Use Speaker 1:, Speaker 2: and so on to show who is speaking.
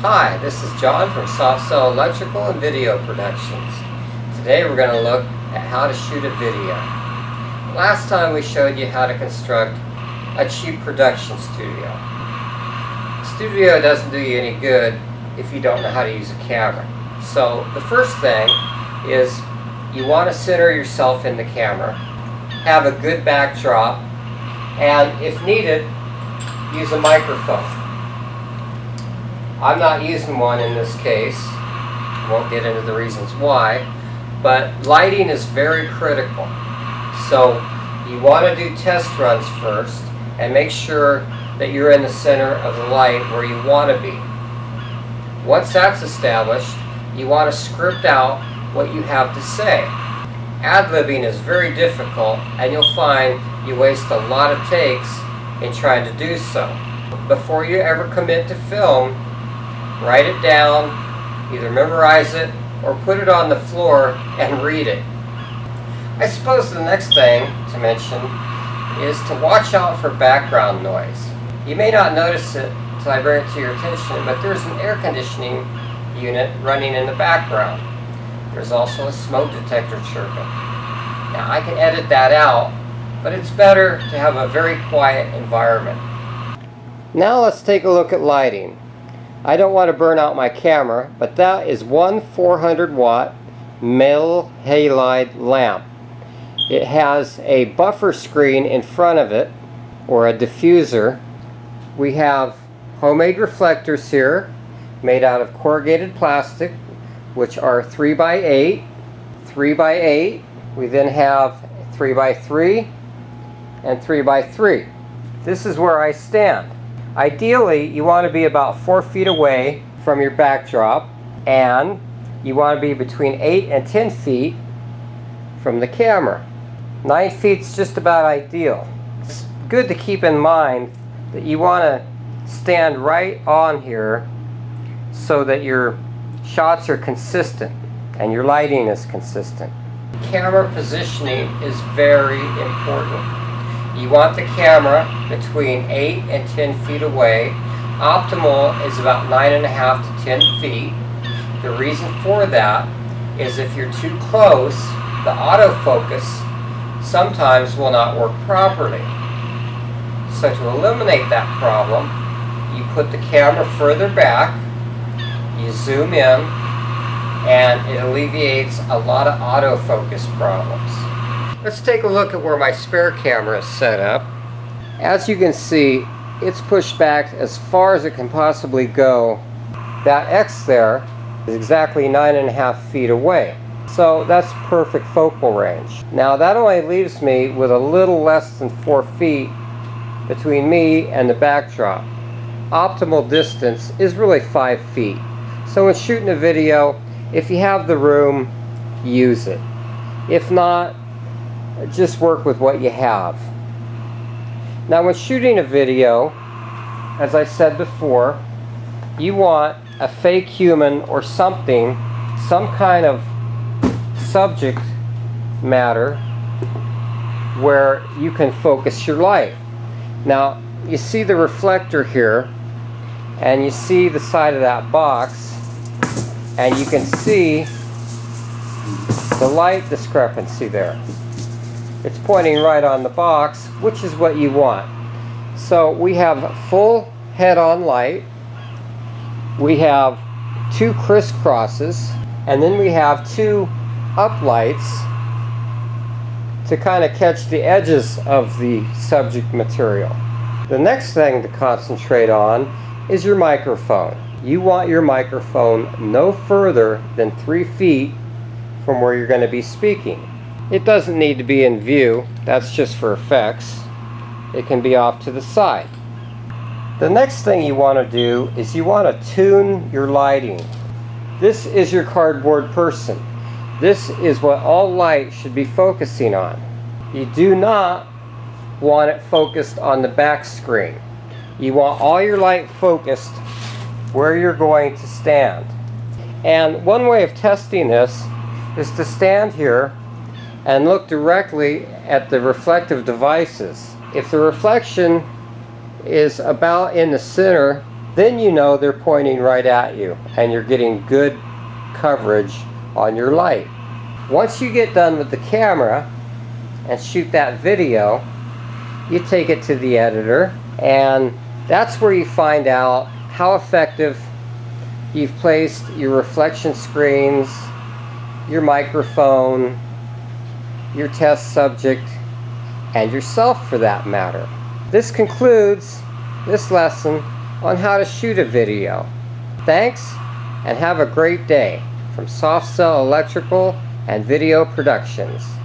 Speaker 1: Hi, this is John from Soft Cell Electrical and Video Productions. Today we're going to look at how to shoot a video. Last time we showed you how to construct a cheap production studio. A studio doesn't do you any good if you don't know how to use a camera. So the first thing is you want to center yourself in the camera, have a good backdrop, and if needed, use a microphone. I'm not using one in this case. Won't get into the reasons why, but lighting is very critical. So you want to do test runs first and make sure that you're in the center of the light where you want to be. Once that's established, you want to script out what you have to say. Ad-libbing is very difficult, and you'll find you waste a lot of takes in trying to do so. Before you ever commit to film, write it down, either memorize it or put it on the floor and read it. I suppose the next thing to mention is to watch out for background noise. You may not notice it until I bring it to your attention, but there's an air conditioning unit running in the background. There's also a smoke detector chirping. Now I can edit that out, but it's better to have a very quiet environment. Now let's take a look at lighting. I don't want to burn out my camera, but that is one 400 watt metal halide lamp. It has a buffer screen in front of it, or a diffuser. We have homemade reflectors here, made out of corrugated plastic, which are 3x8, 3x8. We then have 3x3 and 3x3. This is where I stand. Ideally, you want to be about 4 feet away from your backdrop, and you want to be between 8 and 10 feet from the camera. 9 feet is just about ideal. It's good to keep in mind that you want to stand right on here so that your shots are consistent and your lighting is consistent. Camera positioning is very important. You want the camera between 8 and 10 feet away. Optimal is about 9.5 to 10 feet. The reason for that is if you're too close, the autofocus sometimes will not work properly. So to eliminate that problem, you put the camera further back, you zoom in, and it alleviates a lot of autofocus problems. Let's take a look at where my spare camera is set up. As you can see, it's pushed back as far as it can possibly go. That X there is exactly 9.5 feet away. So that's perfect focal range. Now that only leaves me with a little less than 4 feet between me and the backdrop. Optimal distance is really 5 feet. So when shooting a video, if you have the room, use it. If not, just work with what you have. Now when shooting a video, as I said before, you want a fake human or something, some kind of subject matter where you can focus your light. Now you see the reflector here, and you see the side of that box, and you can see the light discrepancy there. It's pointing right on the box, which is what you want. So we have full head-on light, we have 2 crisscrosses, and then we have 2 uplights to kind of catch the edges of the subject material. The next thing to concentrate on is your microphone. You want your microphone no further than 3 feet from where you're going to be speaking. It doesn't need to be in view, that's just for effects. It can be off to the side. The next thing you want to do is you want to tune your lighting. This is your cardboard person. This is what all light should be focusing on. You do not want it focused on the back screen. You want all your light focused where you're going to stand. And one way of testing this is to stand here and look directly at the reflective devices. If the reflection is about in the center then you know they're pointing right at you and you're getting good coverage on your light. Once you get done with the camera and shoot that video, you take it to the editor, and that's where you find out how effective you've placed your reflection screens, your microphone, your test subject, and yourself for that matter. This concludes this lesson on how to shoot a video. Thanks, and have a great day from Soft Cell Electrical and Video Productions.